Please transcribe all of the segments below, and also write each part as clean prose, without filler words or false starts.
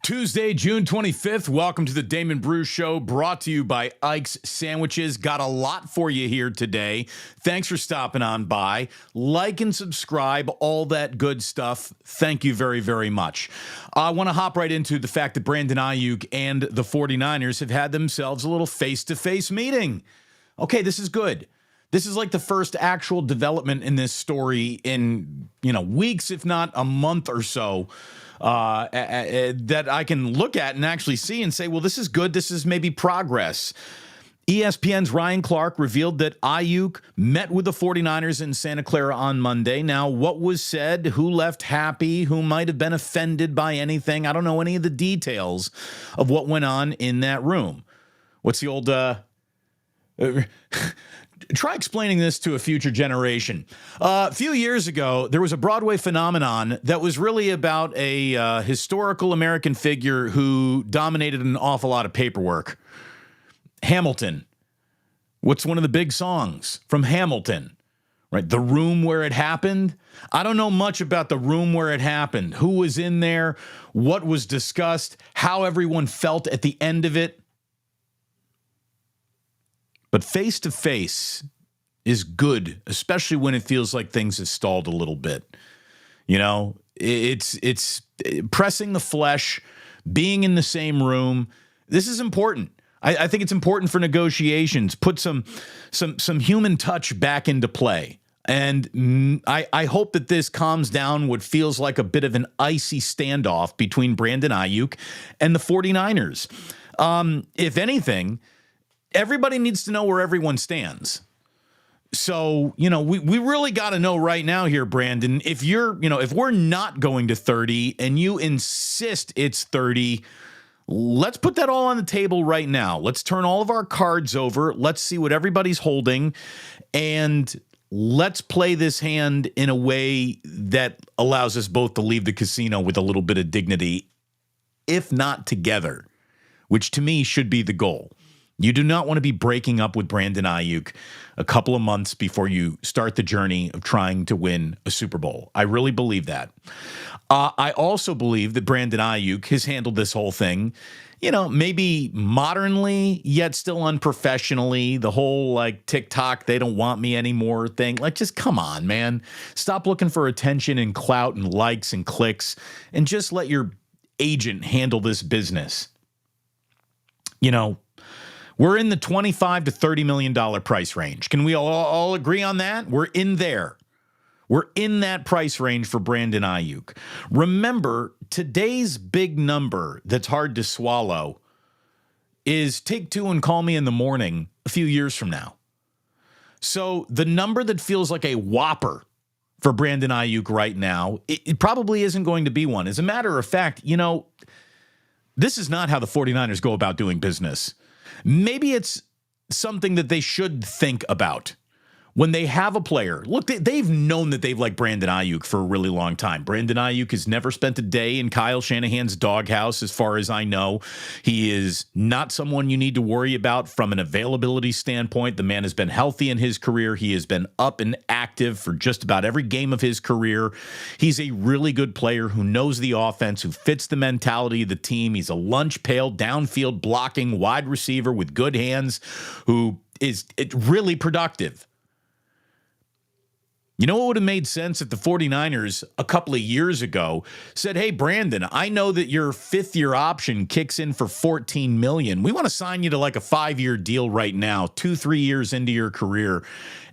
Tuesday, June 25th. Welcome to the Damon Brew Show, brought to you by Ike's Sandwiches. Got a lot for you here today. Thanks for stopping on by. Like and subscribe, all that good stuff. Thank you very, very much. I want to hop right into the fact that Brandon Aiyuk and the 49ers have had themselves a little face-to-face meeting. Okay, this is good. This is like the first actual development in this story in, weeks, if not a month or so. That I can look at and actually see and say, well, this is good. This is maybe progress. ESPN's Ryan Clark revealed that Aiyuk met with the 49ers in Santa Clara on Monday. Now, what was said, who left happy, who might have been offended by anything, I don't know any of the details of what went on in that room. What's the old... Try explaining this to a future generation. A few years ago, there was a Broadway phenomenon that was really about a historical American figure who dominated an awful lot of paperwork. Hamilton. What's one of the big songs from Hamilton? Right, The Room Where It Happened. I don't know much about the room where it happened. Who was in there? What was discussed? How everyone felt at the end of it. But face-to-face is good, especially when it feels like things have stalled a little bit. It's pressing the flesh, being in the same room. This is important. I think it's important for negotiations. Put some human touch back into play. And I hope that this calms down what feels like a bit of an icy standoff between Brandon Aiyuk and the 49ers. If anything, everybody needs to know where everyone stands. So, we really got to know right now here, Brandon, if if we're not going to 30 and you insist it's 30, let's put that all on the table right now. Let's turn all of our cards over. Let's see what everybody's holding, and let's play this hand in a way that allows us both to leave the casino with a little bit of dignity, if not together, which to me should be the goal. You do not want to be breaking up with Brandon Aiyuk a couple of months before you start the journey of trying to win a Super Bowl. I really believe that. I also believe that Brandon Aiyuk has handled this whole thing, maybe modernly, yet still unprofessionally. The whole TikTok, they don't want me anymore thing. Just come on, man. Stop looking for attention and clout and likes and clicks and just let your agent handle this business. We're in the $25 to $30 million price range. Can we all agree on that? We're in there. We're in that price range for Brandon Aiyuk. Remember, today's big number that's hard to swallow is take two and call me in the morning a few years from now. So the number that feels like a whopper for Brandon Aiyuk right now, it probably isn't going to be one. As a matter of fact, this is not how the 49ers go about doing business. Maybe it's something that they should think about when they have a player. Look, they've known that they've liked Brandon Aiyuk for a really long time. Brandon Aiyuk has never spent a day in Kyle Shanahan's doghouse, as far as I know. He is not someone you need to worry about from an availability standpoint. The man has been healthy in his career. He has been up and active for just about every game of his career. He's a really good player who knows the offense, who fits the mentality of the team. He's a lunch pail, downfield blocking wide receiver with good hands who is really productive. You know what would have made sense if the 49ers a couple of years ago said, hey, Brandon, I know that your fifth-year option kicks in for $14 million. We want to sign you to a 5-year deal right now, 2-3 years into your career.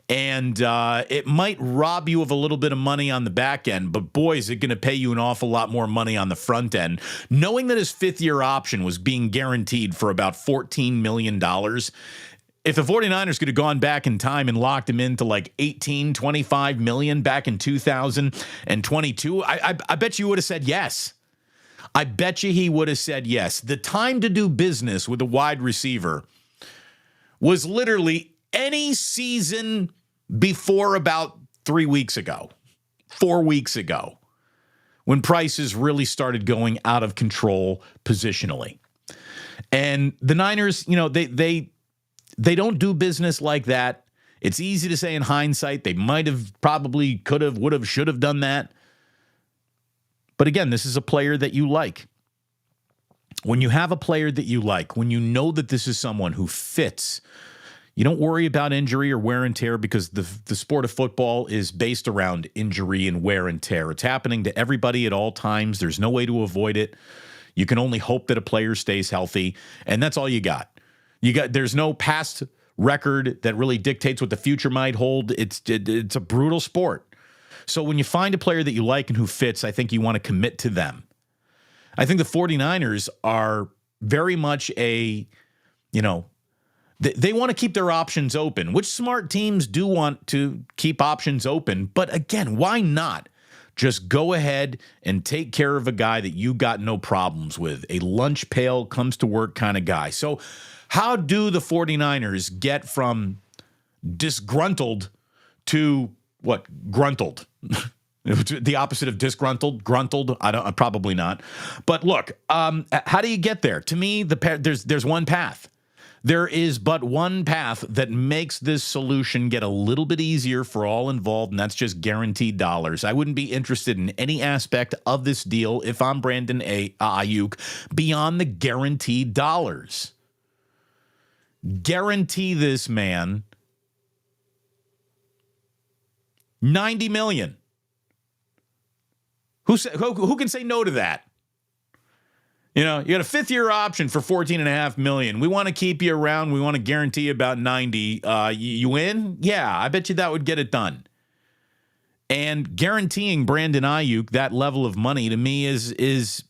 And it might rob you of a little bit of money on the back end, but boy, is it going to pay you an awful lot more money on the front end. Knowing that his fifth-year option was being guaranteed for about $14 million, if the 49ers could have gone back in time and locked him into $18-25 million back in 2022, I bet you would have said yes. I bet you he would have said yes. The time to do business with a wide receiver was literally any season before about 3 weeks ago, 4 weeks ago, when prices really started going out of control positionally. And the Niners, they don't do business like that. It's easy to say in hindsight, they might have, probably, could have, would have, should have done that. But again, this is a player that you like. When you have a player that you like, when you know that this is someone who fits, you don't worry about injury or wear and tear because the sport of football is based around injury and wear and tear. It's happening to everybody at all times. There's no way to avoid it. You can only hope that a player stays healthy, and that's all you got. There's no past record that really dictates what the future might hold. It's a brutal sport. So when you find a player that you like and who fits, I think you want to commit to them. I think the 49ers are very much they want to keep their options open, which smart teams do want to keep options open. But again, why not just go ahead and take care of a guy that you got no problems with, a lunch pail, comes to work kind of guy? So how do the 49ers get from disgruntled to what? Gruntled. The opposite of disgruntled, gruntled. Probably not. But look, how do you get there? To me, there's one path. There is but one path that makes this solution get a little bit easier for all involved, and that's just guaranteed dollars. I wouldn't be interested in any aspect of this deal if I'm Brandon Aiyuk beyond the guaranteed dollars. Guarantee this man $90 million. Who can say no to that? You got a 5th-year option for $14.5 million. We want to keep you around. We want to guarantee about 90. You in? Yeah, I bet you that would get it done. And guaranteeing Brandon Aiyuk that level of money to me is it's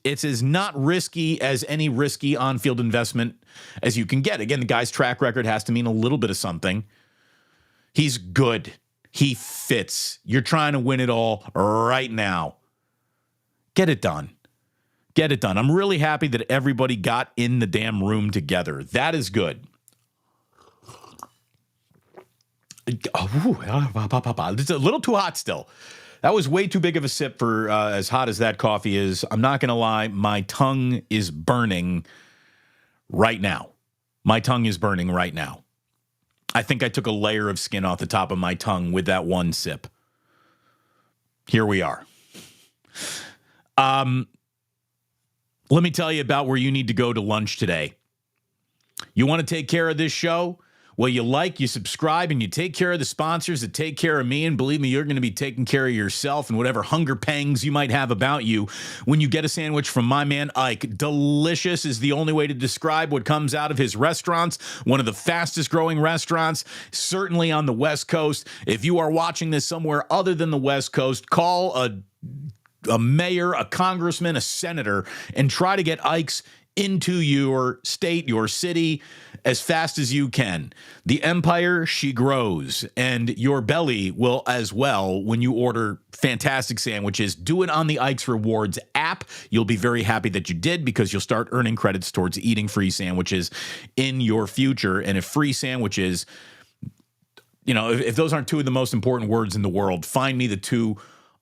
as not risky as any risky on-field investment as you can get. Again, the guy's track record has to mean a little bit of something. He's good. He fits. You're trying to win it all right now. Get it done. Get it done. I'm really happy that everybody got in the damn room together. That is good. It's a little too hot still. That was way too big of a sip for as hot as that coffee is. I'm not going to lie. My tongue is burning right now. My tongue is burning right now. I think I took a layer of skin off the top of my tongue with that one sip. Here we are. Let me tell you about where you need to go to lunch today. You want to take care of this show? Well, you subscribe, and you take care of the sponsors that take care of me. And believe me, you're going to be taking care of yourself and whatever hunger pangs you might have about you when you get a sandwich from my man Ike. Delicious is the only way to describe what comes out of his restaurants. One of the fastest growing restaurants, certainly on the West Coast. If you are watching this somewhere other than the West Coast, call a mayor, a congressman, a senator, and try to get Ike's into your state, your city, as fast as you can. The empire, she grows, and your belly will as well when you order fantastic sandwiches. Do it on the Ike's Rewards app. You'll be very happy that you did because you'll start earning credits towards eating free sandwiches in your future. And if free sandwiches, if those aren't two of the most important words in the world, find me the two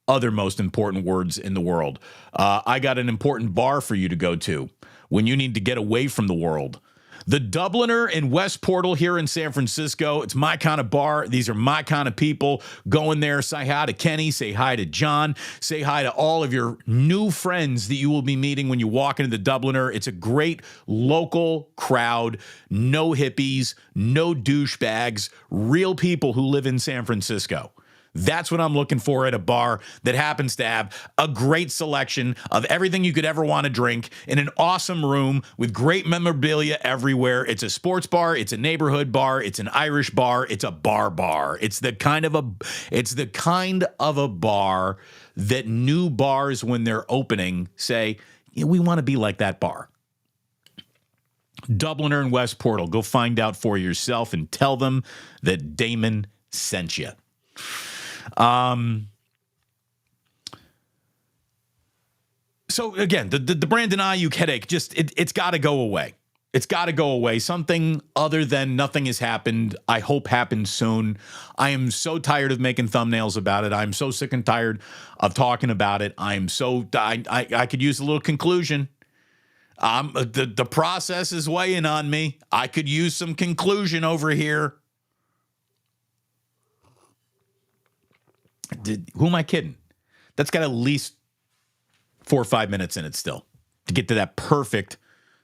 other most important words in the world. I got an important bar for you to go to when you need to get away from the world. The Dubliner in West Portal here in San Francisco. It's my kind of bar. These are my kind of people. Go in there, say hi to Kenny, say hi to John, say hi to all of your new friends that you will be meeting when you walk into the Dubliner. It's a great local crowd. No hippies, no douchebags, real people who live in San Francisco. That's what I'm looking for at a bar that happens to have a great selection of everything you could ever want to drink in an awesome room with great memorabilia everywhere. It's a sports bar. It's a neighborhood bar. It's an Irish bar. It's a bar. It's the kind of a bar that new bars, when they're opening, say, we want to be like that bar. Dubliner and West Portal. Go find out for yourself and tell them that Damon sent you. So again, the Brandon Aiyuk headache, it's got to go away. It's got to go away. Something other than nothing has happened, I hope happens soon. I am so tired of making thumbnails about it. I'm so sick and tired of talking about it. I could use a little conclusion. The process is weighing on me. I could use some conclusion over here. Who am I kidding? That's got at least 4 or 5 minutes in it still. to get to that perfect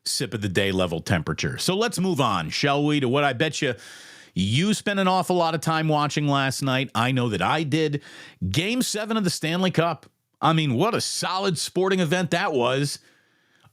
sip of the day level temperature. So let's move on, shall we, to what I bet you spent an awful lot of time watching last night. I know that I did. Game 7 of the Stanley Cup. I mean, what a solid sporting event that was.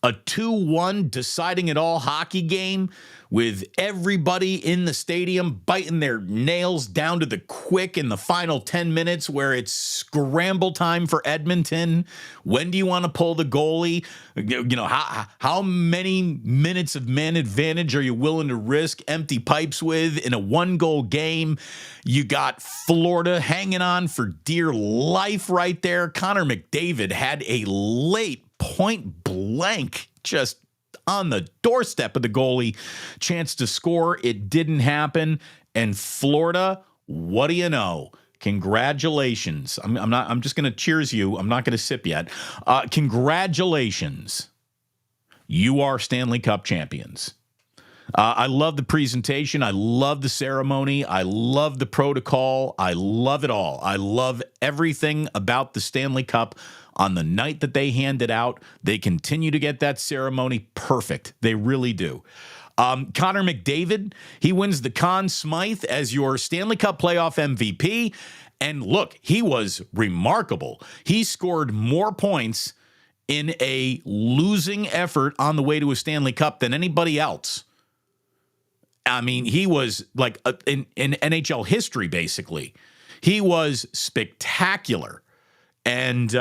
A 2-1 deciding it all hockey game with everybody in the stadium biting their nails down to the quick in the final 10 minutes where it's scramble time for Edmonton. When do you want to pull the goalie? You know, how many minutes of man advantage are you willing to risk empty pipes with in a 1-goal game? You got Florida hanging on for dear life right there. Connor McDavid had a late point blank, just on the doorstep of the goalie, chance to score. It didn't happen. And Florida, what do you know? Congratulations. I'm just going to cheers you. I'm not going to sip yet. Congratulations. You are Stanley Cup champions. I love the presentation. I love the ceremony. I love the protocol. I love it all. I love everything about the Stanley Cup. On the night that they hand it out, they continue to get that ceremony perfect. They really do. Connor McDavid, he wins the Conn Smythe as your Stanley Cup playoff MVP. And look, he was remarkable. He scored more points in a losing effort on the way to a Stanley Cup than anybody else. I mean, he was like in NHL history, basically. He was spectacular. And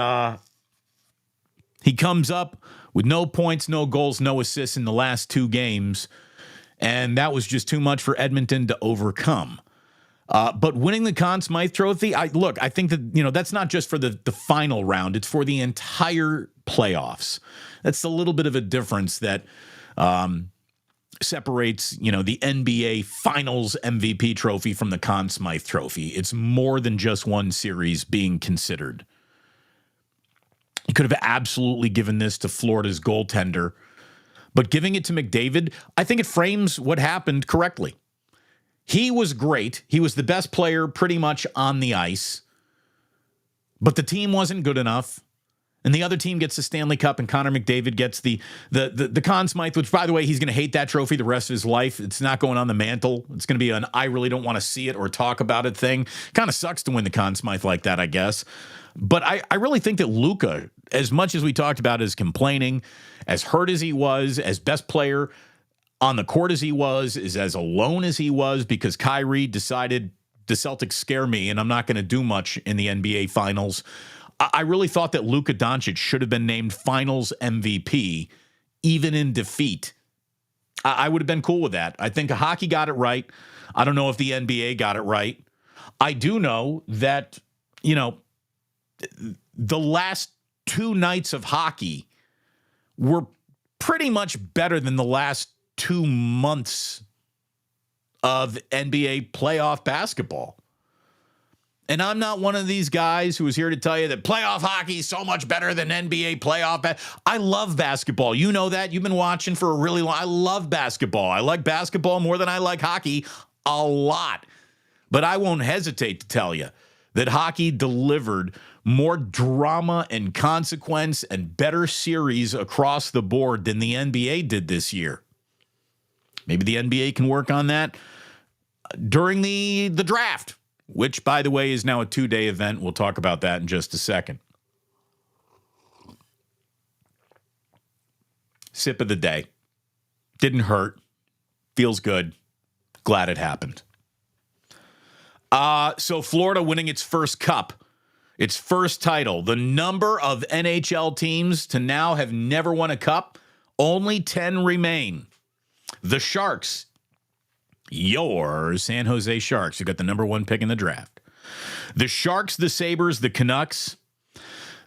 he comes up with no points, no goals, no assists in the last 2 games. And that was just too much for Edmonton to overcome. But winning the Conn Smythe Trophy, I think that, that's not just for the final round. It's for the entire playoffs. That's a little bit of a difference that separates, the NBA Finals MVP trophy from the Conn Smythe Trophy. It's more than just one series being considered. You could have absolutely given this to Florida's goaltender, but giving it to McDavid, I think it frames what happened correctly. He was great. He was the best player pretty much on the ice, but the team wasn't good enough. And the other team gets the Stanley Cup, and Connor McDavid gets the Conn Smythe, which, by the way, he's going to hate that trophy the rest of his life. It's not going on the mantle. It's going to be an I really don't want to see it or talk about it thing. Kind of sucks to win the Conn Smythe like that, I guess. But I really think that Luka, as much as we talked about as complaining, as hurt as he was, as best player on the court as he was, is as alone as he was because Kyrie decided the Celtics scare me and I'm not going to do much in the NBA Finals. I really thought that Luka Doncic should have been named Finals MVP, even in defeat. I would have been cool with that. I think hockey got it right. I don't know if the NBA got it right. I do know that, the last 2 nights of hockey were pretty much better than the last 2 months of NBA playoff basketball. And I'm not one of these guys who is here to tell you that playoff hockey is so much better than NBA playoff. I love basketball. You know that. You've been watching for a really long. I love basketball. I like basketball more than I like hockey a lot. But I won't hesitate to tell you that hockey delivered more drama and consequence and better series across the board than the NBA did this year. Maybe the NBA can work on that during the draft, which, by the way, is now a 2-day event. We'll talk about that in just a second. Sip of the day. Didn't hurt. Feels good. Glad it happened. So Florida winning its first cup, its first title. The number of NHL teams to now have never won a cup, only 10 remain. The Sharks, your San Jose Sharks, who got the number 1 pick in the draft. The Sharks, the Sabres, the Canucks.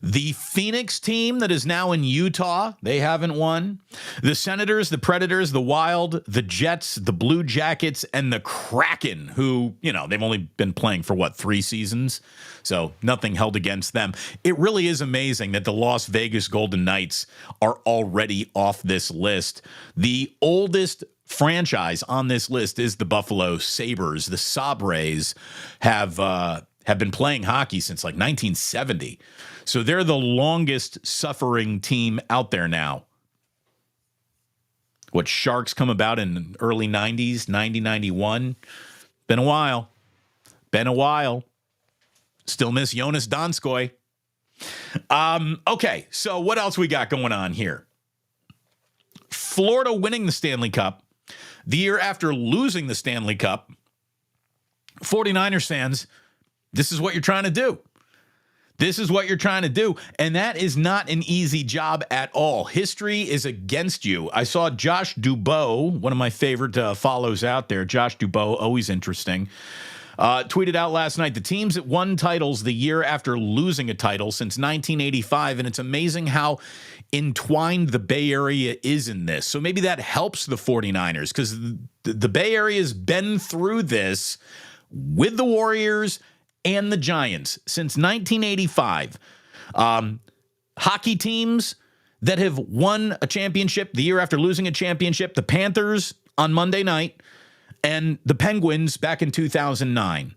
The Phoenix team that is now in Utah, they haven't won. The Senators, the Predators, the Wild, the Jets, the Blue Jackets, and the Kraken, who, they've only been playing for, 3 seasons? So nothing held against them. It really is amazing that the Las Vegas Golden Knights are already off this list. The oldest franchise on this list is the Buffalo Sabres. The Sabres have been playing hockey since 1970. So they're the longest suffering team out there now What, Sharks come about in the early 90s, 90, 91. Been a while. Been a while. Still miss Jonas Donskoy. Okay, so what else we got going on here? Florida winning the Stanley Cup. The year after losing the Stanley Cup, 49ers fans, this is what you're trying to do. This is what you're trying to do. And that is not an easy job at all. History is against you. I saw Josh Dubow, one of my favorite follows out there. Josh Dubow, always interesting. Tweeted out last night, the teams that won titles the year after losing a title since 1985. And it's amazing how entwined the Bay Area is in this. So maybe that helps the 49ers because the Bay Area has been through this with the Warriors and the Giants since 1985. Hockey teams that have won a championship the year after losing a championship, the Panthers on Monday night and the Penguins back in 2009.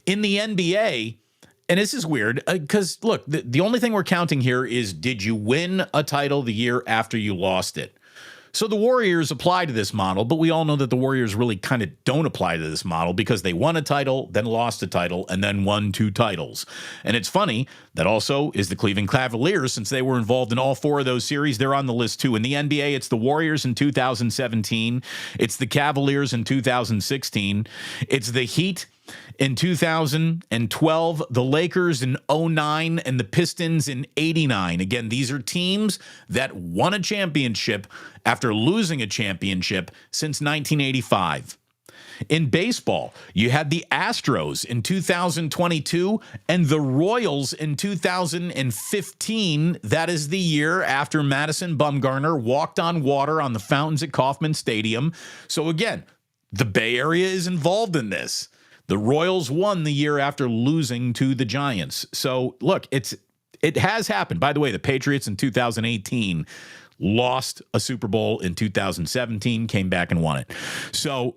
In the NBA, and this is weird because, look, the only thing we're counting here is did you win a title the year after you lost it? So the Warriors apply to this model, but we all know that the Warriors really kind of don't apply to this model because they won a title, then lost a title, and then won 2 titles. And it's funny that also is the Cleveland Cavaliers, since they were involved in all 4 of those series, they're on the list too. In the NBA, it's the Warriors in 2017, it's the Cavaliers in 2016, it's the Heat in 2012, the Lakers in 2009, and the Pistons in 1989. Again, these are teams that won a championship after losing a championship since 1985. In baseball, you had the Astros in 2022 and the Royals in 2015. That is the year after Madison Bumgarner walked on water on the fountains at Kauffman Stadium. So again, the Bay Area is involved in this. The Royals won the year after losing to the Giants. So, look, it has happened. By the way, the Patriots in 2018 lost a Super Bowl in 2017, came back and won it. So,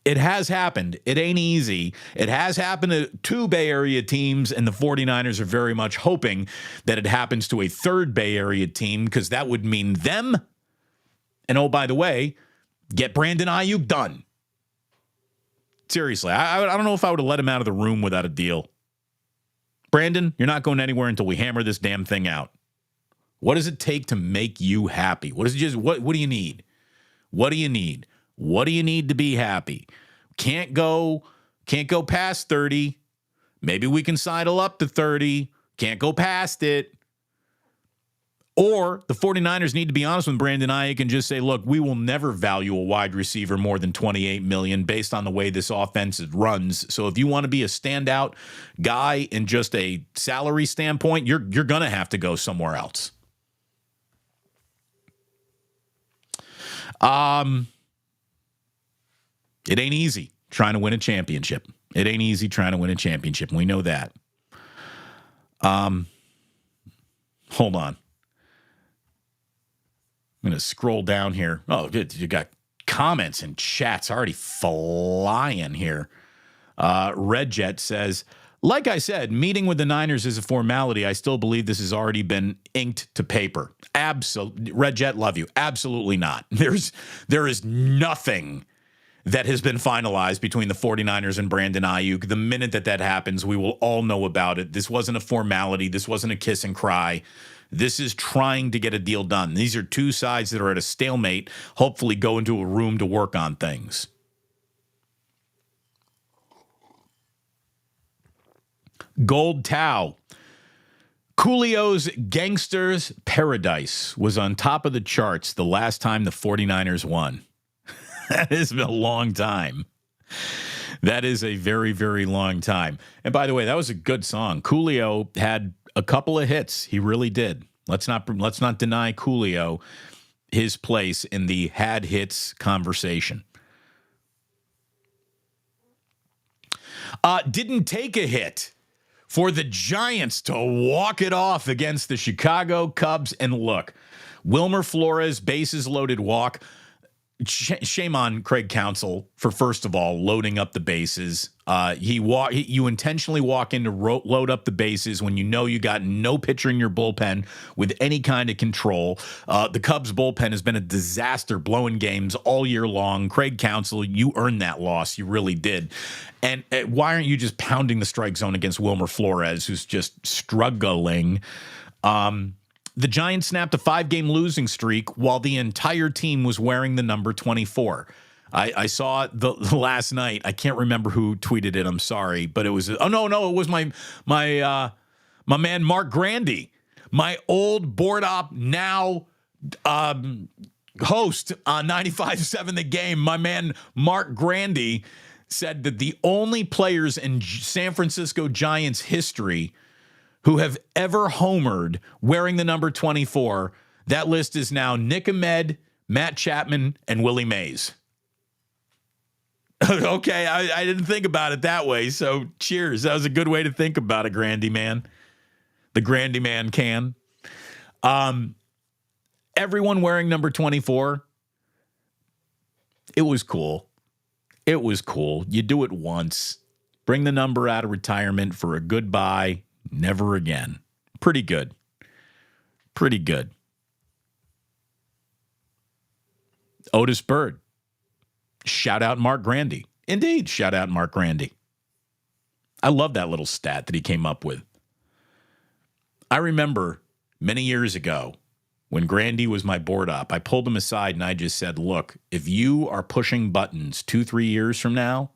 it has happened. It ain't easy. It has happened to 2 Bay Area teams, and the 49ers are very much hoping that it happens to a 3rd Bay Area team because that would mean them. And, oh, by the way, get Brandon Aiyuk done. Seriously, I don't know if I would have let him out of the room without a deal. Brandon, you're not going anywhere until we hammer this damn thing out. What does it take to make you happy? What do you need? What do you need? What do you need to be happy? Can't go past 30. Maybe we can sidle up to 30. Can't go past it. Or the 49ers need to be honest with Brandon Aiyuk and just say, look, we will never value a wide receiver more than $28 million based on the way this offense runs. So if you want to be a standout guy in just a salary standpoint, you're going to have to go somewhere else. It ain't easy trying to win a championship. It ain't easy trying to win a championship. We know that. Hold on. I'm going to scroll down here. Oh, good. You got comments and chats already flying here. Redjet says, like I said, meeting with the Niners is a formality. I still believe this has already been inked to paper. Absolutely. Redjet, love you. Absolutely not. There is nothing that has been finalized between the 49ers and Brandon Aiyuk. The minute that happens, we will all know about it. This wasn't a formality. This wasn't a kiss and cry. This is trying to get a deal done. These are 2 sides that are at a stalemate, hopefully go into a room to work on things. Gold Tau. Coolio's Gangster's Paradise was on top of the charts the last time the 49ers won. That has been a long time. That is a very, very long time. And by the way, that was a good song. Coolio had a couple of hits. He really did. Let's not deny Coolio his place in the had hits conversation. Didn't take a hit for the Giants to walk it off against the Chicago Cubs. And look, Wilmer Flores, bases loaded walk. shame on Craig Counsell for, first of all, loading up the bases. You intentionally walk in to load up the bases when you know you got no pitcher in your bullpen with any kind of control. The Cubs bullpen has been a disaster, blowing games all year long. Craig Counsell, you earned that loss. You really did. And why aren't you just pounding the strike zone against Wilmer Flores, who's just struggling? The Giants snapped a 5-game losing streak while the entire team was wearing the number 24. I saw it the last night. I can't remember who tweeted it. I'm sorry, but it was it was my man Mark Grandy, my old board op now host on 95.7 The Game. My man Mark Grandy said that the only players in San Francisco Giants history who have ever homered wearing the number 24, that list is now Nick Ahmed, Matt Chapman, and Willie Mays. Okay, I didn't think about it that way, so cheers. That was a good way to think about it, Grandy Man. The Grandy Man can. Everyone wearing number 24, it was cool. It was cool. You do it once. Bring the number out of retirement for a goodbye. Never again. Pretty good. Pretty good. Otis Bird. Shout out Mark Grandy. Indeed, shout out Mark Grandy. I love that little stat that he came up with. I remember many years ago when Grandy was my board op, I pulled him aside and I just said, look, if you are pushing buttons 2-3 years from now,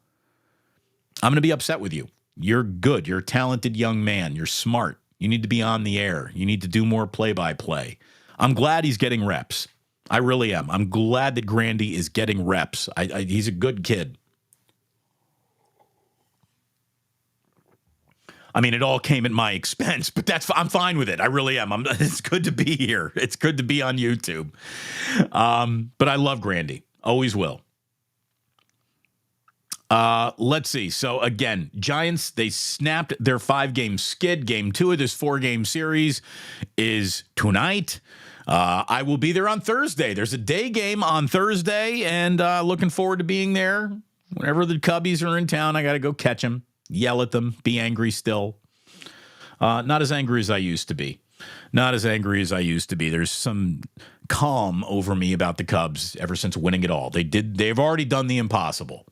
I'm going to be upset with you. You're good. You're a talented young man. You're smart. You need to be on the air. You need to do more play-by-play. I'm glad he's getting reps. I really am. I'm glad that Grandy is getting reps. He's a good kid. I mean, it all came at my expense, but I'm fine with it. I really am. It's good to be here. It's good to be on YouTube. But I love Grandy. Always will. Let's see. So again, Giants, they snapped their 5-game skid. Game 2 of this 4-game series is tonight. I will be there on Thursday. There's a day game on Thursday, and looking forward to being there. Whenever the Cubbies are in town, I got to go catch them, yell at them, be angry still. Not as angry as I used to be. Not as angry as I used to be. There's some calm over me about the Cubs ever since winning it all. They've already done the impossible.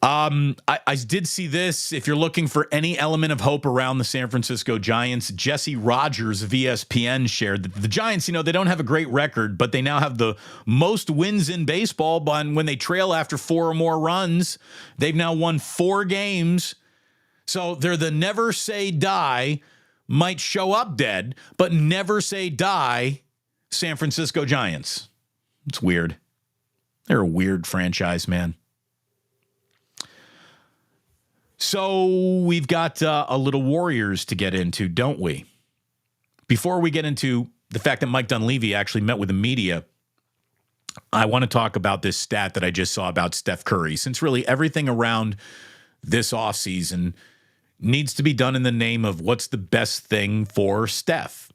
I did see this. If you're looking for any element of hope around the San Francisco Giants, Jesse Rogers of ESPN shared that the Giants, they don't have a great record, but they now have the most wins in baseball. But when they trail after 4 or more runs, they've now won 4 games. So they're the never say die, might show up dead, but never say die San Francisco Giants. It's weird. They're a weird franchise, man. So we've got a little Warriors to get into, don't we? Before we get into the fact that Mike Dunleavy actually met with the media, I want to talk about this stat that I just saw about Steph Curry, since really everything around this offseason needs to be done in the name of what's the best thing for Steph.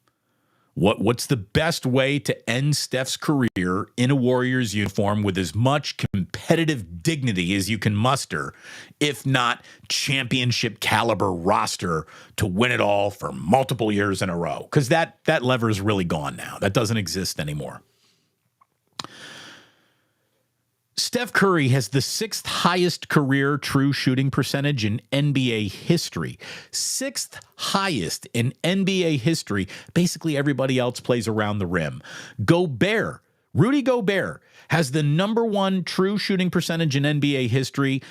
What's the best way to end Steph's career in a Warriors uniform with as much competitive dignity as you can muster, if not championship caliber roster to win it all for multiple years in a row? Because that lever is really gone now. That doesn't exist anymore. Steph Curry has the 6th highest career true shooting percentage in NBA history. 6th highest in NBA history. Basically, everybody else plays around the rim. Rudy Gobert has the number 1 true shooting percentage in NBA history.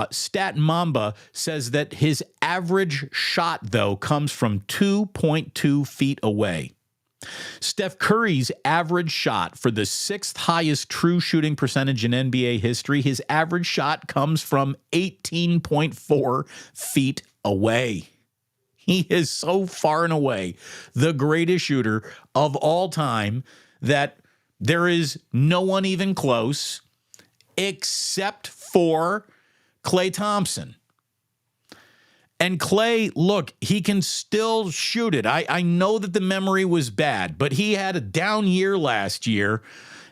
Stat Mamba says that his average shot, though, comes from 2.2 feet away. Steph Curry's average shot for the 6th highest true shooting percentage in NBA history, his average shot comes from 18.4 feet away. He is so far and away the greatest shooter of all time that there is no one even close except for Klay Thompson. And Klay, look, he can still shoot it. I know that the memory was bad, but he had a down year last year,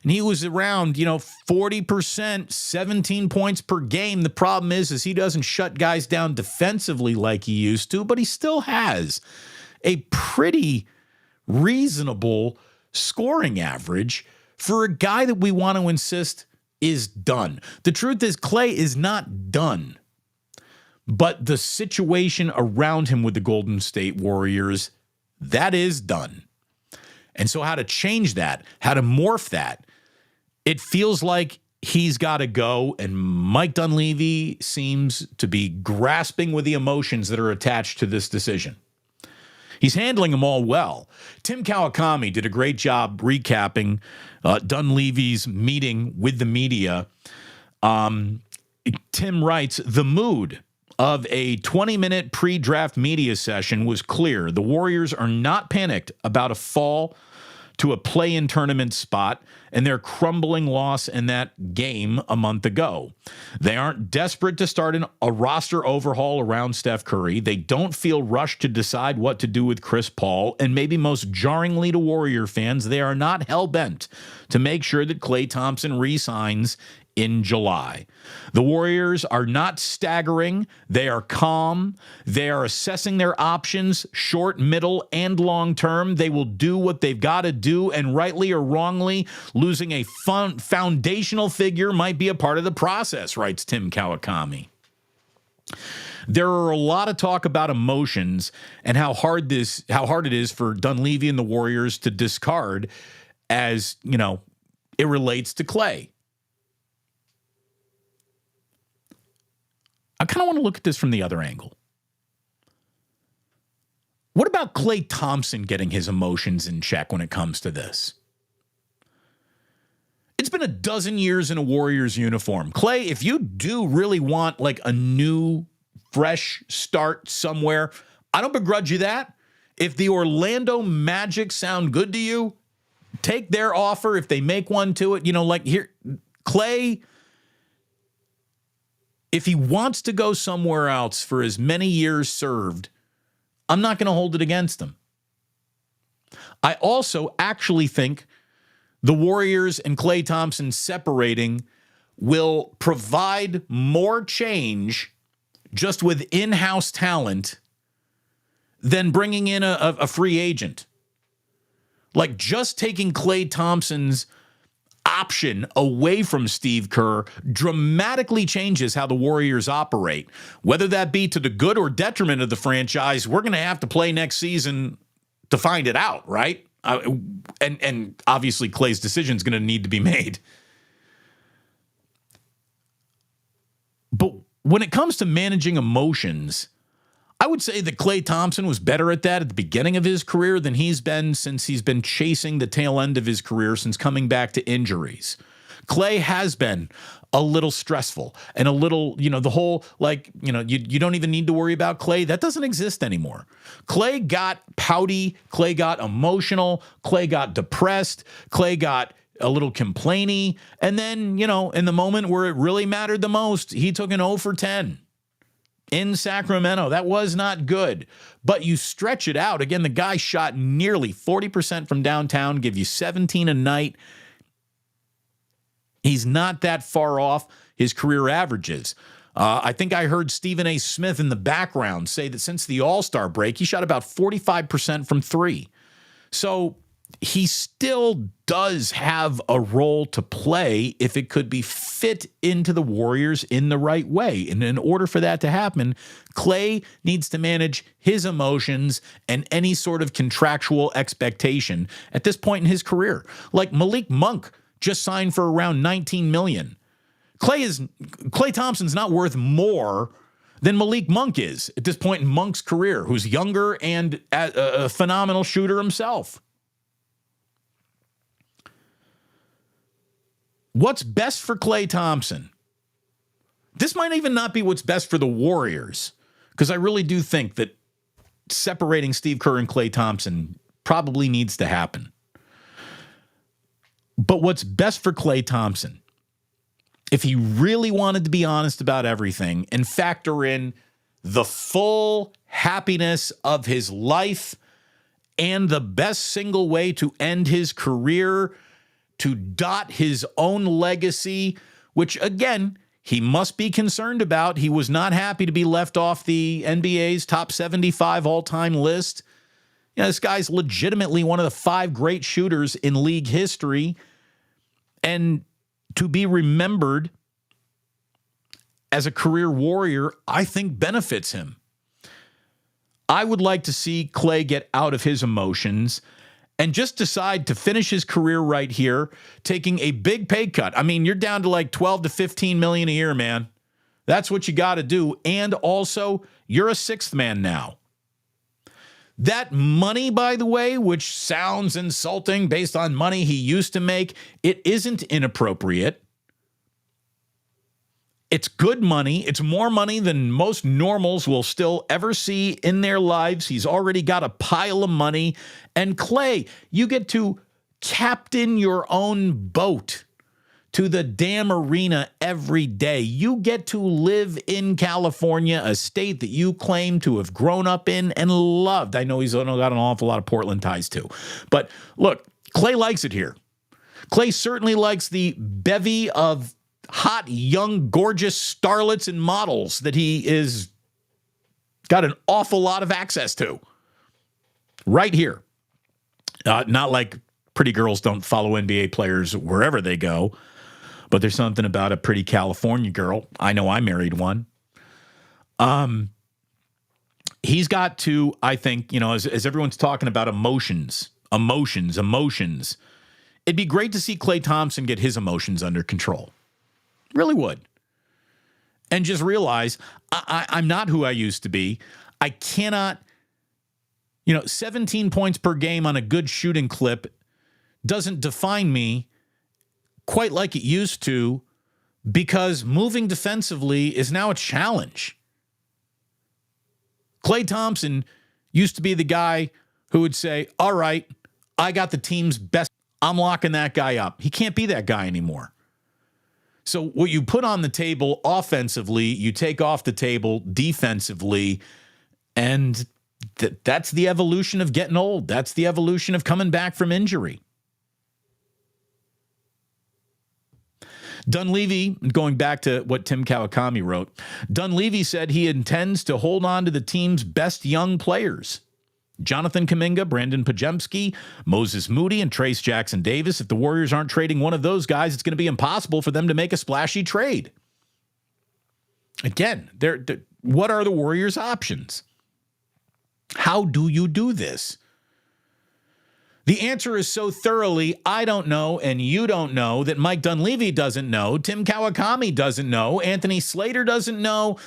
and he was around, 40%, 17 points per game. The problem is he doesn't shut guys down defensively like he used to, but he still has a pretty reasonable scoring average for a guy that we want to insist is done. The truth is Klay is not done, but the situation around him with the Golden State Warriors, that is done. And so how to change that, how to morph that, it feels like he's got to go, and Mike Dunleavy seems to be grasping with the emotions that are attached to this decision. He's handling them all well. Tim Kawakami did a great job recapping Dunleavy's meeting with the media. Tim writes, the mood of a 20-minute pre-draft media session was clear. The Warriors are not panicked about a fall to a play-in tournament spot and their crumbling loss in that game a month ago. They aren't desperate to start a roster overhaul around Steph Curry. They don't feel rushed to decide what to do with Chris Paul. And maybe most jarringly to Warrior fans, they are not hell-bent to make sure that Klay Thompson re-signs in July. The Warriors are not staggering. They are calm. They are assessing their options, short, middle, and long term. They will do what they've got to do, and rightly or wrongly, losing a foundational figure might be a part of the process, writes Tim Kawakami. There are a lot of talk about emotions and how hard it is for Dunleavy and the Warriors to discard as, it relates to Klay. I kind of want to look at this from the other angle. What about Klay Thompson getting his emotions in check when it comes to this? It's been a dozen years in a Warriors uniform. Klay, if you do really want like a new, fresh start somewhere, I don't begrudge you that. If the Orlando Magic sound good to you, take their offer if they make one to it. Here, Klay, if he wants to go somewhere else for as many years served, I'm not going to hold it against him. I also actually think the Warriors and Klay Thompson separating will provide more change just with in-house talent than bringing in a free agent. Like just taking Klay Thompson's option away from Steve Kerr dramatically changes how the Warriors operate. Whether that be to the good or detriment of the franchise, we're going to have to play next season to find it out, right? And obviously Klay's decision is going to need to be made. But when it comes to managing emotions, I would say that Klay Thompson was better at that at the beginning of his career than he's been since he's been chasing the tail end of his career since coming back to injuries. Klay has been a little stressful and a little, the whole, you don't even need to worry about Klay. That doesn't exist anymore. Klay got pouty. Klay got emotional. Klay got depressed. Klay got a little complainy. And then, in the moment where it really mattered the most, he took an 0 for 10. In Sacramento. That was not good. But you stretch it out. Again, the guy shot nearly 40% from downtown, give you 17 a night. He's not that far off his career averages. I think I heard Stephen A. Smith in the background say that since the All-Star break, he shot about 45% from three. So he still does have a role to play if it could be fit into the Warriors in the right way. And in order for that to happen, Klay needs to manage his emotions and any sort of contractual expectation at this point in his career. Like Malik Monk just signed for around $19 million. Klay Thompson's not worth more than Malik Monk is at this point in Monk's career, who's younger and a phenomenal shooter himself. What's best for Klay Thompson? This might even not be what's best for the Warriors, because I really do think that separating Steve Kerr and Klay Thompson probably needs to happen. But what's best for Klay Thompson, if he really wanted to be honest about everything and factor in the full happiness of his life and the best single way to end his career to dot his own legacy, which, again, he must be concerned about. He was not happy to be left off the NBA's top 75 all-time list. You know, this guy's legitimately one of the 5 great shooters in league history. And to be remembered as a career warrior, I think benefits him. I would like to see Klay get out of his emotions and just decide to finish his career right here, taking a big pay cut. I mean, you're down to like 12 to 15 million a year, man. That's what you got to do. And also, you're a 6th man now. That money, by the way, which sounds insulting based on money he used to make, it isn't inappropriate. It's good money. It's more money than most normals will still ever see in their lives. He's already got a pile of money. And Klay, you get to captain your own boat to the damn arena every day. You get to live in California, a state that you claim to have grown up in and loved. I know he's got an awful lot of Portland ties too. But look, Klay likes it here. Klay certainly likes the bevy of hot, young, gorgeous starlets and models that he is got an awful lot of access to right here. Not like pretty girls don't follow NBA players wherever they go, but there's something about a pretty California girl. I know I married one. He's got to, I think, you know, as everyone's talking about emotions, it'd be great to see Klay Thompson get his emotions under control. Really would. And just realize I'm not who I used to be. I cannot, 17 points per game on a good shooting clip doesn't define me quite like it used to, because moving defensively is now a challenge. Klay Thompson used to be the guy who would say, all right, I got the team's best. I'm locking that guy up. He can't be that guy anymore. So what you put on the table offensively, you take off the table defensively, and that's the evolution of getting old. That's the evolution of coming back from injury. Dunleavy, going back to what Tim Kawakami wrote, Dunleavy said he intends to hold on to the team's best young players. Jonathan Kuminga, Brandon Pajemski, Moses Moody, and Trace Jackson Davis. If the Warriors aren't trading one of those guys, it's going to be impossible for them to make a splashy trade. Again, what are the Warriors' options? How do you do this? The answer is so thoroughly, I don't know, and you don't know, that Mike Dunleavy doesn't know, Tim Kawakami doesn't know, Anthony Slater doesn't know,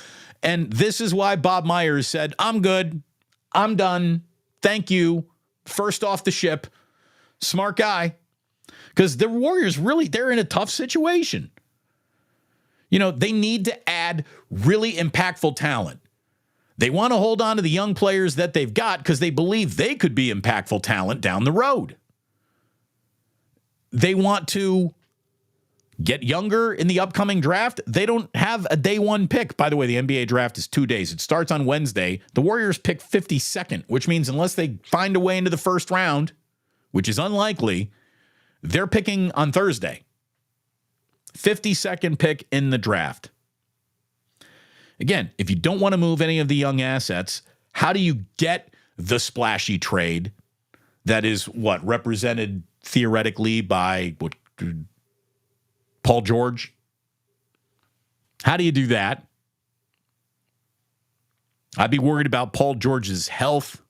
and this is why Bob Myers said, I'm good, I'm done, thank you, first off the ship. Smart guy. Because the Warriors really, they're in a tough situation. They need to add really impactful talent. They want to hold on to the young players that they've got because they believe they could be impactful talent down the road. They want to get younger in the upcoming draft. They don't have a day one pick. By the way, the NBA draft is 2 days. It starts on Wednesday. The Warriors pick 52nd, which means unless they find a way into the first round, which is unlikely, they're picking on Thursday. 52nd pick in the draft. Again, if you don't want to move any of the young assets, how do you get the splashy trade that is represented theoretically by Paul George? How do you do that? I'd be worried about Paul George's health.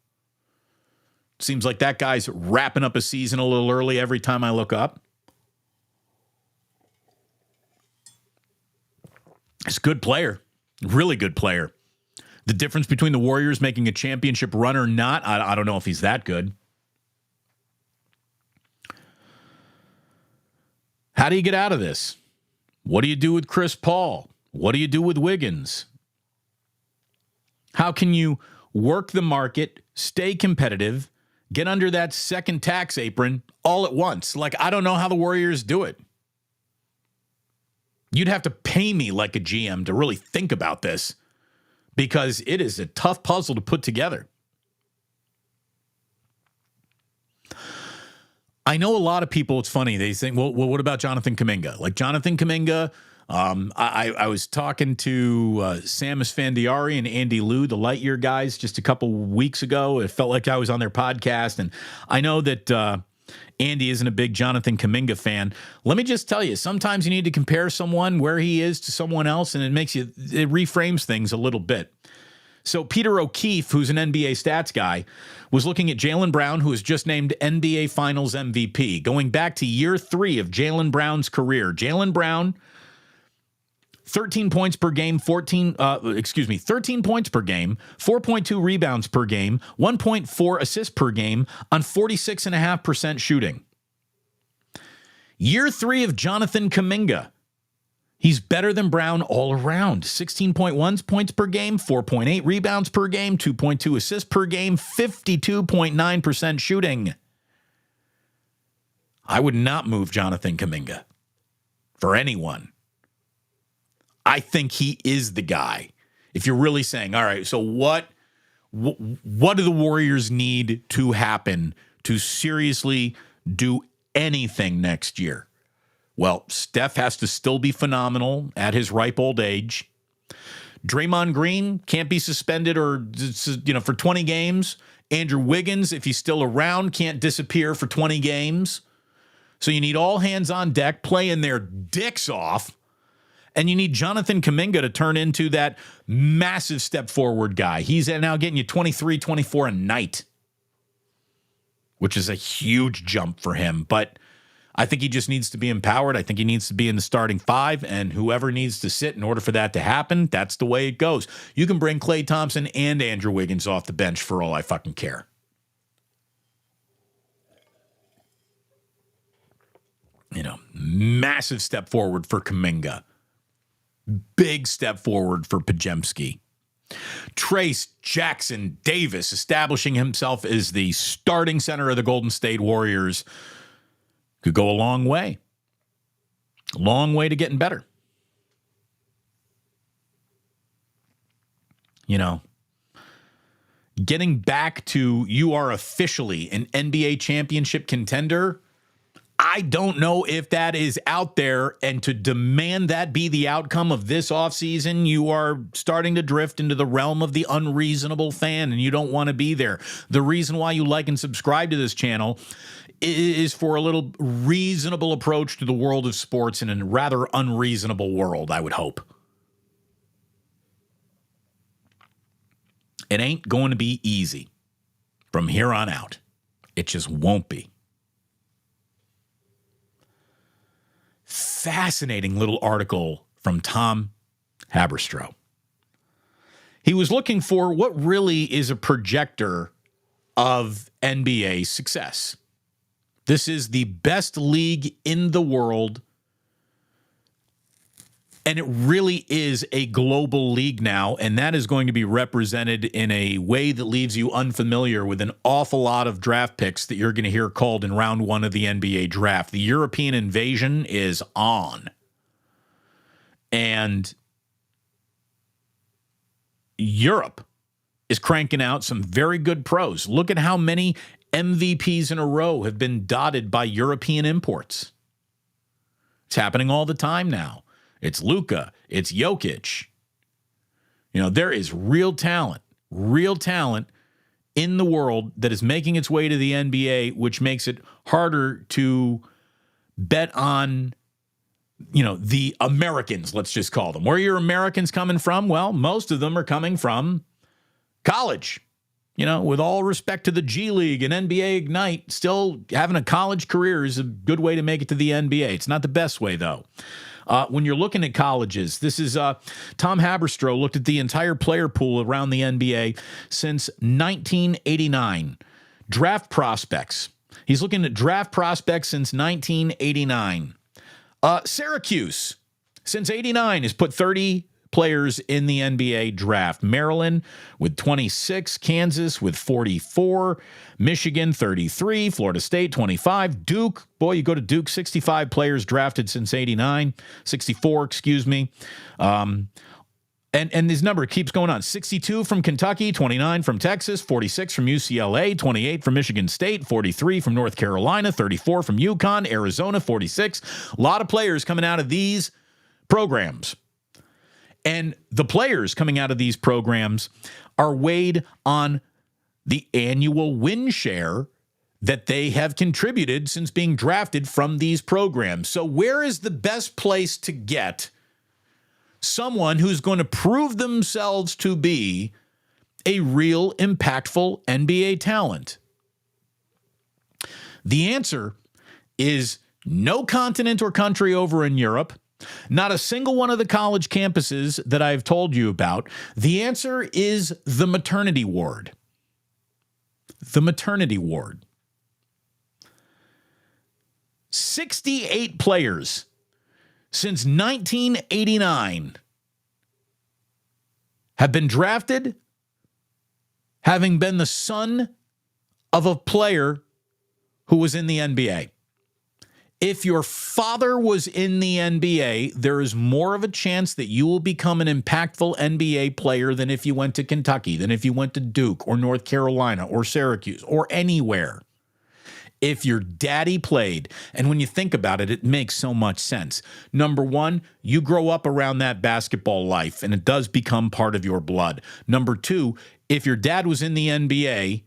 Seems like that guy's wrapping up a season a little early every time I look up. He's a good player. Really good player. The difference between the Warriors making a championship run or not, I don't know if he's that good. How do you get out of this? What do you do with Chris Paul? What do you do with Wiggins? How can you work the market, stay competitive, get under that second tax apron all at once? I don't know how the Warriors do it. You'd have to pay me like a GM to really think about this, because it is a tough puzzle to put together. I know a lot of people, it's funny, they think, well, what about Jonathan Kuminga? Like Jonathan Kuminga, I was talking to Samus Fandiari and Andy Liu, the Lightyear guys, just a couple weeks ago. It felt like I was on their podcast, and I know that Andy isn't a big Jonathan Kuminga fan. Let me just tell you, sometimes you need to compare someone where he is to someone else, and it reframes things a little bit. So Peter O'Keefe, who's an NBA stats guy, was looking at Jaylen Brown, who was just named NBA Finals MVP. Going back to year 3 of Jaylen Brown's career, Jaylen Brown, 13 points per game, 13 points per game, 4.2 rebounds per game, 1.4 assists per game on 46.5% shooting. Year 3 of Jonathan Kuminga. He's better than Brown all around. 16.1 points per game, 4.8 rebounds per game, 2.2 assists per game, 52.9% shooting. I would not move Jonathan Kuminga for anyone. I think he is the guy. If you're really saying, all right, so what do the Warriors need to happen to seriously do anything next year? Well, Steph has to still be phenomenal at his ripe old age. Draymond Green can't be suspended for 20 games. Andrew Wiggins, if he's still around, can't disappear for 20 games. So you need all hands on deck playing their dicks off. And you need Jonathan Kuminga to turn into that massive step forward guy. He's now getting you 23, 24 a night, which is a huge jump for him. But I think he just needs to be empowered. I think he needs to be in the starting 5, and whoever needs to sit in order for that to happen, that's the way it goes. You can bring Klay Thompson and Andrew Wiggins off the bench for all I fucking care. Massive step forward for Kuminga. Big step forward for Podziemski. Trace Jackson Davis establishing himself as the starting center of the Golden State Warriors could go a long way. A long way to getting better. Getting back to you are officially an NBA championship contender, I don't know if that is out there, and to demand that be the outcome of this offseason, you are starting to drift into the realm of the unreasonable fan, and you don't want to be there. The reason why you like and subscribe to this channel is for a little reasonable approach to the world of sports in a rather unreasonable world, I would hope. It ain't going to be easy from here on out. It just won't be. Fascinating little article from Tom Haberstroh. He was looking for what really is a projector of NBA success. This is the best league in the world, and it really is a global league now, and that is going to be represented in a way that leaves you unfamiliar with an awful lot of draft picks that you're going to hear called in round 1 of the NBA draft. The European invasion is on. And Europe is cranking out some very good pros. Look at how many MVPs in a row have been dotted by European imports. It's happening all the time now. It's Luka. It's Jokic. There is real talent in the world that is making its way to the NBA, which makes it harder to bet on, the Americans, let's just call them. Where are your Americans coming from? Well, most of them are coming from college. With all respect to the G League and NBA Ignite, still having a college career is a good way to make it to the NBA. It's not the best way, though. When you're looking at colleges, this is Tom Haberstroh looked at the entire player pool around the NBA since 1989. Draft prospects. He's looking at draft prospects since 1989. Syracuse, since 89, has put 30 players in the NBA draft. Maryland with 26, Kansas with 44, Michigan 33, Florida State 25, Duke, boy, you go to Duke, 65 players drafted since 64, And his number keeps going on. 62 from Kentucky, 29 from Texas, 46 from UCLA, 28 from Michigan State, 43 from North Carolina, 34 from UConn, Arizona, 46. A lot of players coming out of these programs. And the players coming out of these programs are weighed on the annual win share that they have contributed since being drafted from these programs. So where is the best place to get someone who's going to prove themselves to be a real impactful NBA talent? The answer is no continent or country over in Europe, not a single one of the college campuses that I've told you about. The answer is the maternity ward. The maternity ward. 68 players since 1989 have been drafted having been the son of a player who was in the NBA. If your father was in the NBA, there is more of a chance that you will become an impactful NBA player than if you went to Kentucky, than if you went to Duke or North Carolina or Syracuse or anywhere. If your daddy played, and when you think about it, it makes so much sense. Number one, you grow up around that basketball life, and it does become part of your blood. Number two, if your dad was in the NBA,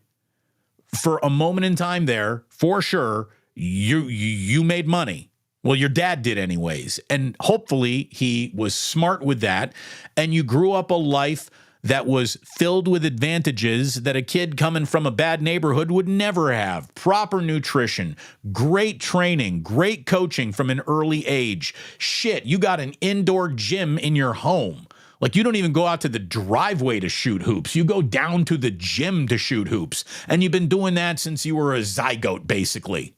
for a moment in time there, for sure, you made money. Well, your dad did anyways, and hopefully he was smart with that, and you grew up a life that was filled with advantages that a kid coming from a bad neighborhood would never have. Proper nutrition, great training, great coaching from an early age. Shit, you got an indoor gym in your home. Like, you don't even go out to the driveway to shoot hoops. You go down to the gym to shoot hoops. And you've been doing that since you were a zygote, basically.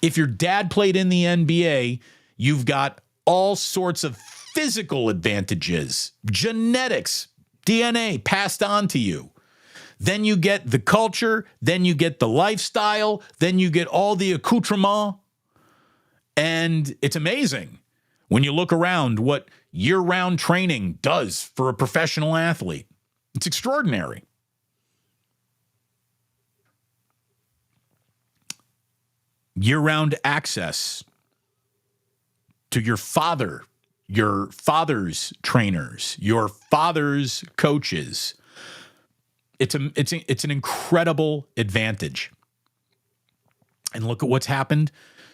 If your dad played in the NBA, you've got all sorts of physical advantages, genetics, DNA passed on to you. Then you get the culture, then you get the lifestyle, then you get all the accoutrement. And it's amazing when you look around what year-round training does for a professional athlete. It's extraordinary. Year-round access to your father's trainers, your father's coaches. It's an incredible advantage. And look at what's happened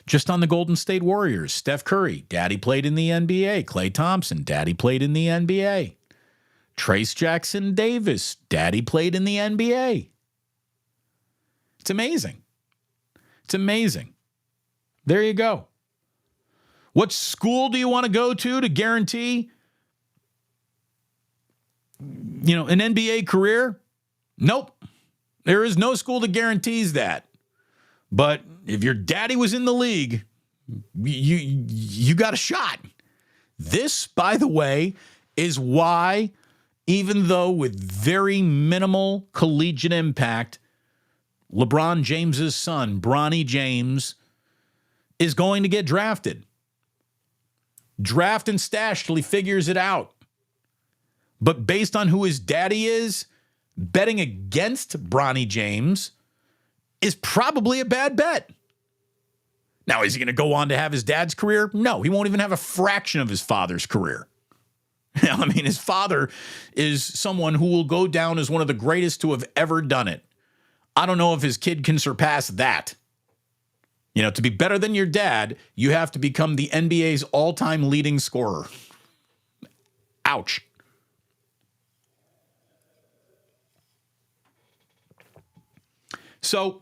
just on the Golden State Warriors. Steph Curry, daddy played in the NBA. Klay Thompson, daddy played in the NBA. Trace Jackson Davis, daddy played in the NBA. It's amazing. It's amazing. There you go. What school do you want to go to guarantee, an NBA career? Nope. There is no school that guarantees that. But if your daddy was in the league, you got a shot. This, by the way, is why, even though with very minimal collegiate impact, LeBron James's son, Bronny James, is going to get drafted. Draft and stash till he figures it out. But based on who his daddy is, betting against Bronny James is probably a bad bet. Now, is he going to go on to have his dad's career? No, he won't even have a fraction of his father's career. I mean, his father is someone who will go down as one of the greatest to have ever done it. I don't know if his kid can surpass that. To be better than your dad, you have to become the NBA's all-time leading scorer. Ouch. So,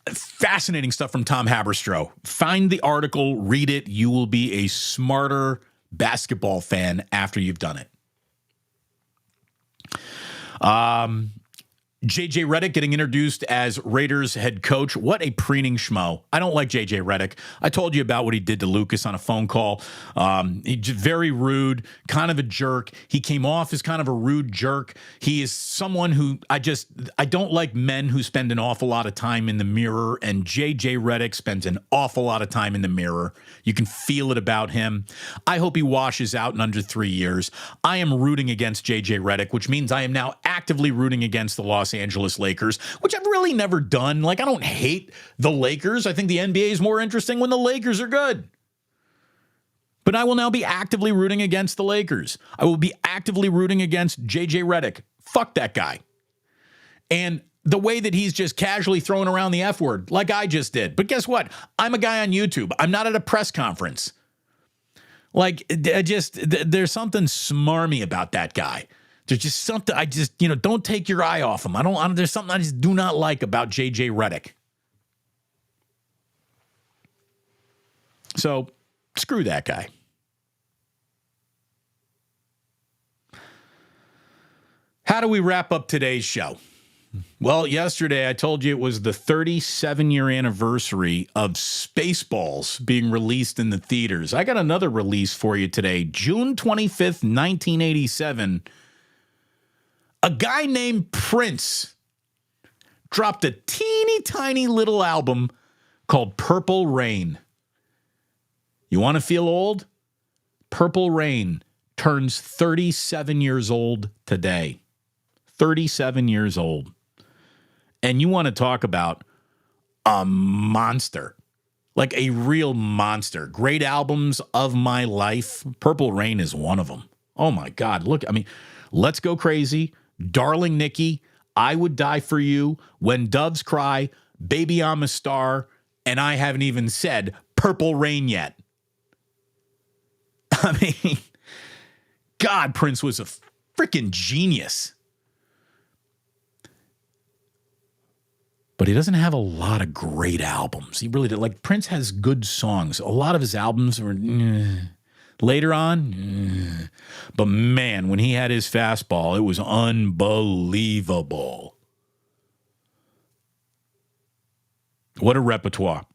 fascinating stuff from Tom Haberstroh. Find the article, read it. You will be a smarter basketball fan after you've done it. JJ Redick getting introduced as Raiders head coach. What a preening schmo. I don't like JJ Redick. I told you about what he did to Lucas on a phone call. He's very rude, kind of a jerk. He came off as kind of a rude jerk. He is someone who I don't like men who spend an awful lot of time in the mirror, and JJ Redick spends an awful lot of time in the mirror. You can feel it about him. I hope he washes out in under 3 years. I am rooting against JJ Redick, which means I am now actively rooting against the Los Angeles Lakers, which I've really never done. Like, I don't hate the Lakers. I think the NBA is more interesting when the Lakers are good. But I will now be actively rooting against the Lakers. I will be actively rooting against JJ Redick. Fuck that guy. And the way that he's just casually throwing around the F word, like I just did. But guess what? I'm a guy on YouTube. I'm not at a press conference. Like, there's something smarmy about that guy. There's just something don't take your eye off him. There's something I just do not like about JJ Redick. So screw that guy. How do we wrap up today's show? Well, yesterday I told you it was the 37-year anniversary of Spaceballs being released in the theaters. I got another release for you today. June 25th, 1987. A guy named Prince dropped a teeny tiny little album called Purple Rain. You want to feel old? Purple Rain turns 37 years old today. 37 years old. And you want to talk about a monster, like a real monster. Great albums of my life. Purple Rain is one of them. Oh my God. Look, Let's Go Crazy, Darling Nikki, I Would Die for You, When Doves Cry, Baby I'm a Star, and I haven't even said Purple Rain yet. God, Prince was a freaking genius. But he doesn't have a lot of great albums. He really did. Like, Prince has good songs. A lot of his albums were later on. But man, when he had his fastball, it was unbelievable. What a repertoire.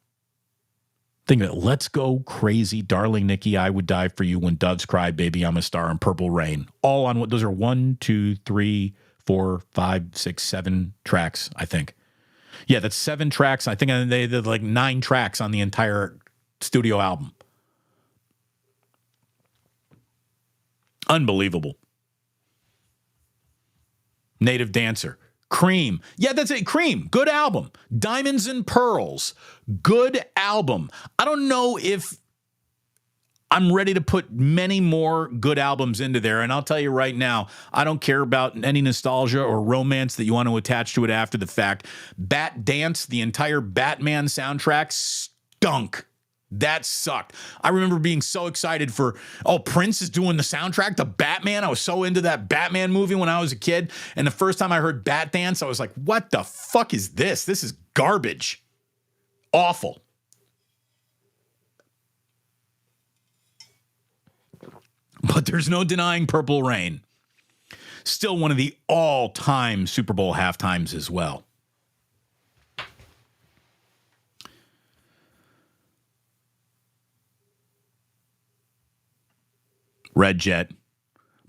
Think of it. Let's Go Crazy, Darling Nikki, I Would Die for You, When Doves Cry, Baby I'm a Star, and Purple Rain. All on what? Those are 1, 2, 3, 4, 5, 6, 7 tracks, I think. Yeah, that's 7 tracks. I think they did like 9 tracks on the entire studio album. Unbelievable. Native Dancer. Cream. Yeah, that's it. Cream. Good album. Diamonds and Pearls. Good album. I don't know if I'm ready to put many more good albums into there. And I'll tell you right now, I don't care about any nostalgia or romance that you want to attach to it after the fact. Bat Dance, the entire Batman soundtrack, stunk. That sucked. I remember being so excited for, Prince is doing the soundtrack to Batman. I was so into that Batman movie when I was a kid. And the first time I heard Bat Dance, I was like, what the fuck is this? This is garbage. Awful. But there's no denying Purple Rain. Still one of the all-time Super Bowl halftimes as well. Red Jet.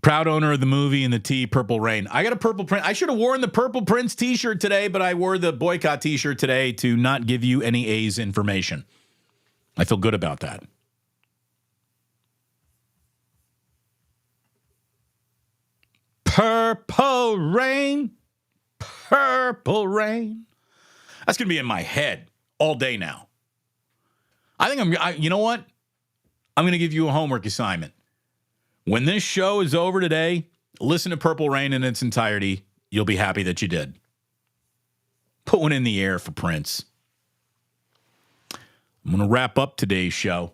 Proud owner of the movie and the tee, Purple Rain. I got a Purple Prince. I should have worn the Purple Prince t-shirt today, but I wore the boycott t-shirt today to not give you any A's information. I feel good about that. Purple Rain. Purple Rain. That's going to be in my head all day now. I think you know what? I'm going to give you a homework assignment. When this show is over today, listen to Purple Rain in its entirety. You'll be happy that you did. Put one in the air for Prince. I'm going to wrap up today's show.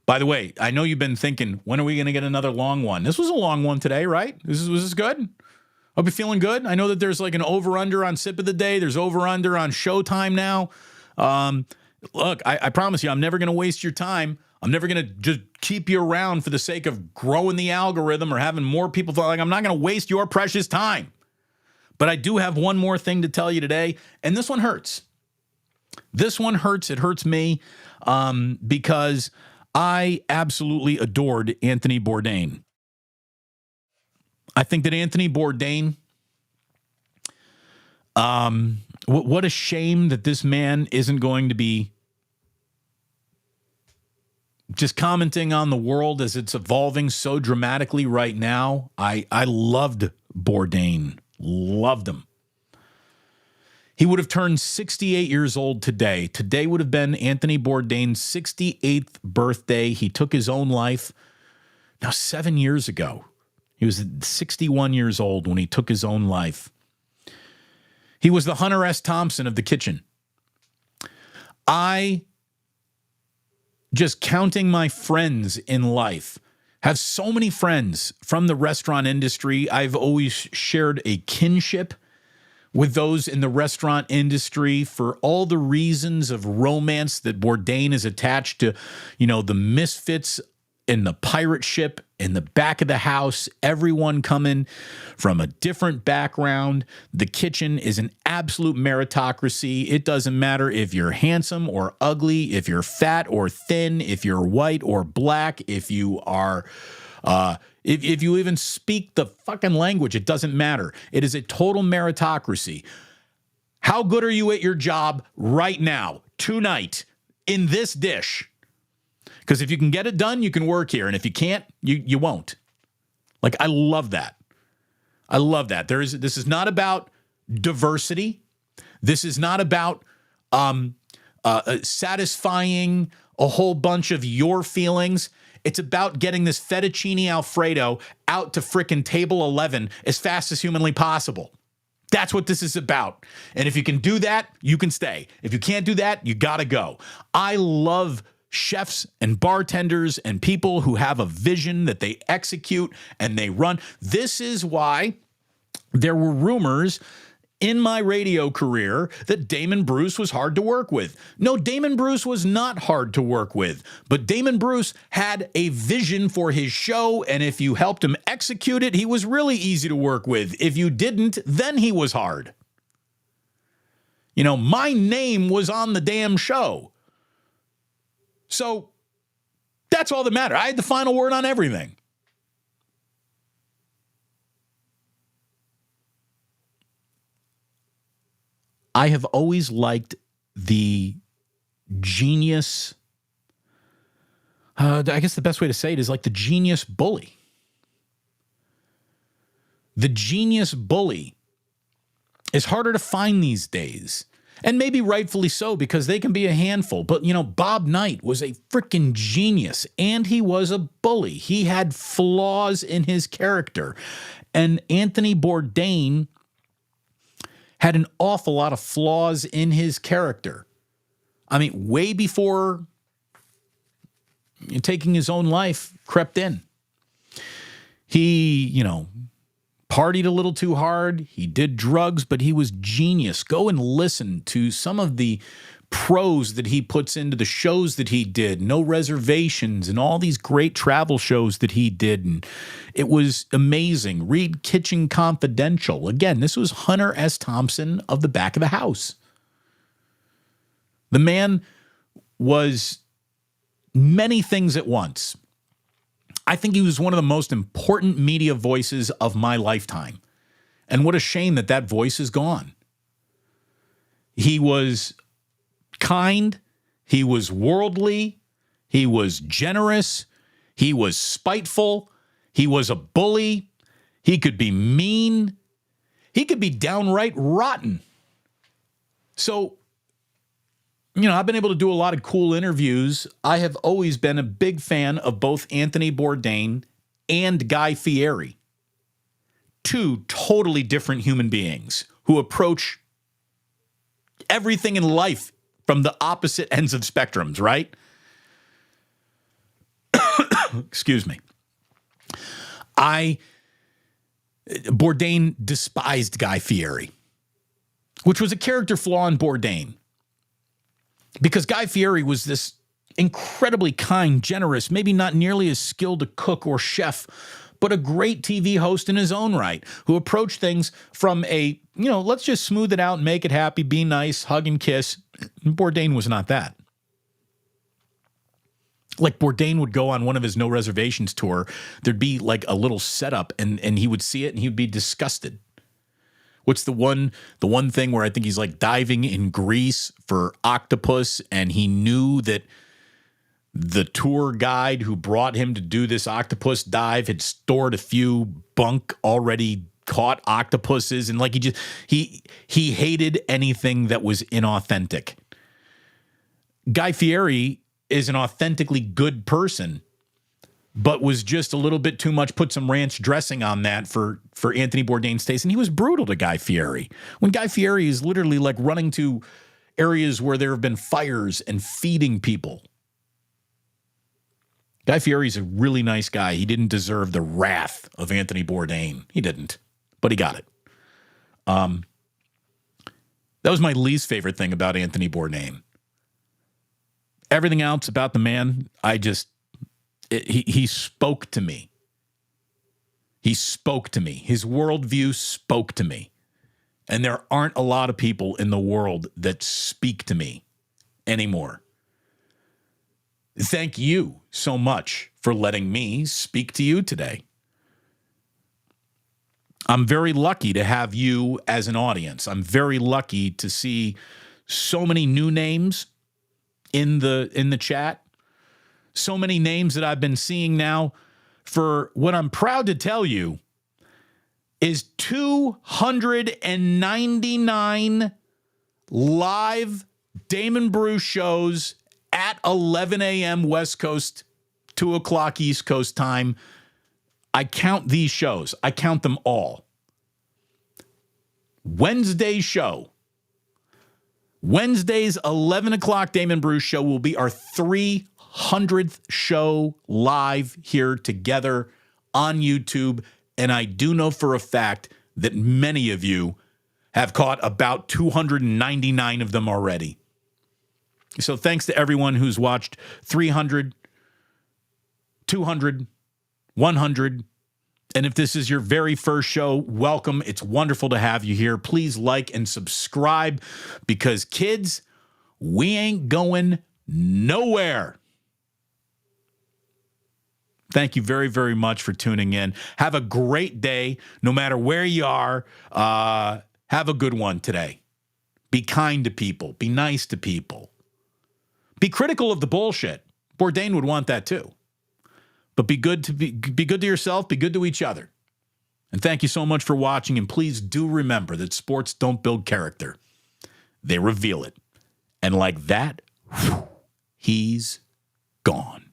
By the way, I know you've been thinking, when are we going to get another long one? This was a long one today, right? Was this good? Hope you're feeling good. I know that there's like an over-under on Sip of the Day. There's over-under on Showtime now. Look, I promise you, I'm never going to waste your time. I'm never going to just keep you around for the sake of growing the algorithm or having more people. Like, I'm not going to waste your precious time. But I do have one more thing to tell you today, and this one hurts. This one hurts. It hurts me because I absolutely adored Anthony Bourdain. I think that Anthony Bourdain, what a shame that this man isn't going to be just commenting on the world as it's evolving so dramatically right now. I loved Bourdain. Loved him. He would have turned 68 years old today. Today would have been Anthony Bourdain's 68th birthday. He took his own life now 7 years ago. He was 61 years old when he took his own life. He was the Hunter S. Thompson of the kitchen. I, just counting my friends in life, have so many friends from the restaurant industry. I've always shared a kinship with those in the restaurant industry for all the reasons of romance that Bourdain is attached to, the misfits in the pirate ship in the back of the house, everyone coming from a different background. The kitchen is an absolute meritocracy. It doesn't matter if you're handsome or ugly, if you're fat or thin, if you're white or black, if you are, if you even speak the fucking language, it doesn't matter. It is a total meritocracy. How good are you at your job right now, tonight, in this dish? Because if you can get it done, you can work here. And if you can't, you won't. Like, I love that. I love that. This is not about diversity. This is not about satisfying a whole bunch of your feelings. It's about getting this fettuccine Alfredo out to frickin' table 11 as fast as humanly possible. That's what this is about. And if you can do that, you can stay. If you can't do that, you gotta go. I love chefs and bartenders and people who have a vision that they execute and they run. This is why there were rumors in my radio career that Damon Bruce was hard to work with. No, Damon Bruce was not hard to work with, but Damon Bruce had a vision for his show, and if you helped him execute it, he was really easy to work with. If you didn't, then he was hard. My name was on the damn show. So that's all that mattered. I had the final word on everything. I have always liked the genius. I guess the best way to say it is like the genius bully. The genius bully is harder to find these days. And maybe rightfully so, because they can be a handful. But, Bob Knight was a freaking genius, and he was a bully. He had flaws in his character. And Anthony Bourdain had an awful lot of flaws in his character. I mean, way before taking his own life crept in. He, partied a little too hard. He did drugs, but he was genius. Go and listen to some of the prose that he puts into the shows that he did, No Reservations, and all these great travel shows that he did. And it was amazing. Read Kitchen Confidential. Again, this was Hunter S. Thompson of the back of the house. The man was many things at once. I think he was one of the most important media voices of my lifetime. And what a shame that voice is gone. He was kind. He was worldly. He was generous. He was spiteful. He was a bully. He could be mean. He could be downright rotten. So, I've been able to do a lot of cool interviews. I have always been a big fan of both Anthony Bourdain and Guy Fieri. Two totally different human beings who approach everything in life from the opposite ends of spectrums, right? Excuse me. Bourdain despised Guy Fieri, which was a character flaw in Bourdain. Because Guy Fieri was this incredibly kind, generous, maybe not nearly as skilled a cook or chef, but a great TV host in his own right, who approached things from a, let's just smooth it out and make it happy, be nice, hug and kiss. Bourdain was not that. Like Bourdain would go on one of his no reservations tour. There'd be like a little setup and he would see it and he'd be disgusted. What's the one thing where I think he's like diving in Greece for octopus and he knew that the tour guide who brought him to do this octopus dive had stored a few bunk already caught octopuses, and like he hated anything that was inauthentic. Guy Fieri is an authentically good person, but was just a little bit too much, put some ranch dressing on that for Anthony Bourdain's taste, and he was brutal to Guy Fieri. When Guy Fieri is literally like running to areas where there have been fires and feeding people. Guy Fieri's a really nice guy. He didn't deserve the wrath of Anthony Bourdain. He didn't, but he got it. That was my least favorite thing about Anthony Bourdain. Everything else about the man, he spoke to me. He spoke to me. His worldview spoke to me. And there aren't a lot of people in the world that speak to me anymore. Thank you so much for letting me speak to you today. I'm very lucky to have you as an audience. I'm very lucky to see so many new names in the chat. So many names that I've been seeing now for what I'm proud to tell you is 299 live Damon Bruce shows at 11 a.m. West Coast, 2 o'clock East Coast time. I count these shows. I count them all. Wednesday's show. Wednesday's 11 o'clock Damon Bruce show will be our 300th show live here together on YouTube. And I do know for a fact that many of you have caught about 299 of them already. So thanks to everyone who's watched 300, 200, 100. And if this is your very first show, welcome. It's wonderful to have you here. Please like and subscribe because, kids, we ain't going nowhere. Thank you very, very much for tuning in. Have a great day, no matter where you are. Have a good one today. Be kind to people. Be nice to people. Be critical of the bullshit. Bourdain would want that too. But be good to yourself, be good to each other. And thank you so much for watching. And please do remember that sports don't build character. They reveal it. And like that, he's gone.